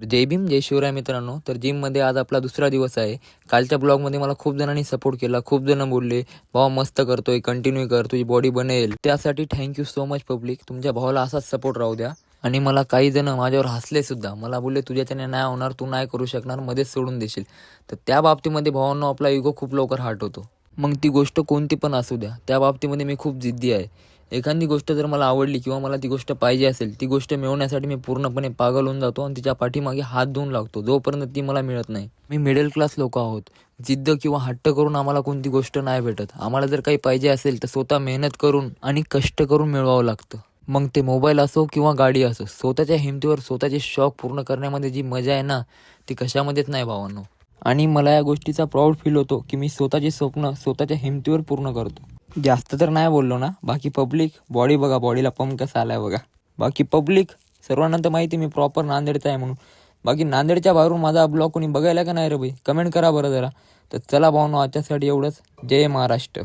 जय भीम जय शिवराय मित्रांनो. तर जिममध्ये आज आपला दुसरा दिवस आहे. कालच्या ब्लॉगमध्ये मला खूप जणांनी सपोर्ट केला. खूप जण बोलले भावा मस्त करतोय, कंटिन्यू कर, तुझी बॉडी बनेल. त्यासाठी थँक्यू सो मच पब्लिक. तुमच्या भावाला असाच सपोर्ट राहू द्या. आणि मला काही जण माझ्यावर हसले सुद्धा. मला बोलले तुझ्याच्याने नाही होणार, तू नाही करू शकणार, मध्येच सोडून देशील. तर त्या बाबतीमध्ये भावांनो आपला इगो खूप लवकर हर्ट होतो. मग ती गोष्ट कोणती पण असू द्या, त्या बाबतीमध्ये मी खूप जिद्दी आहे. एखादी गोष्ट जर मला आवडली किंवा मला ती गोष्ट पाहिजे असेल, ती गोष्ट मिळवण्यासाठी मी पूर्णपणे पागल होऊन जातो आणि तिच्या पाठीमागे हात धुवून लागतो जोपर्यंत ती मला मिळत नाही. मी मिडल क्लास लोक आहोत. जिद्द किंवा हट्ट करून आम्हाला कोणती गोष्ट नाही भेटत. आम्हाला जर काही पाहिजे असेल तर स्वतः मेहनत करून आणि कष्ट करून मिळवावं लागतं. मग ते मोबाईल असो किंवा गाडी असो, स्वतःच्या हिमतीवर स्वतःचे शौक पूर्ण करण्यामध्ये जी मजा आहे ना, ती कशामध्येच नाही भावांनो. आणि मला या गोष्टीचा प्राऊड फील होतो की मी स्वतःचे स्वप्न स्वतःच्या हिमतीवर पूर्ण करतो. जास्त तर नाही बोललो ना. बाकी पब्लिक बॉडी बघा, बॉडीला पंप कसा आलाय बघा. बाकी पब्लिक सर्वांना तर माहिती मी प्रॉपर नांदेडचा आहे म्हणून. बाकी नांदेडच्या बाहेरून माझा ब्लॉग कोणी बघायला का नाही रे भाई, कमेंट करा बरं जरा. तर चला भावनो, आजच्यासाठी एवढंच. जय महाराष्ट्र.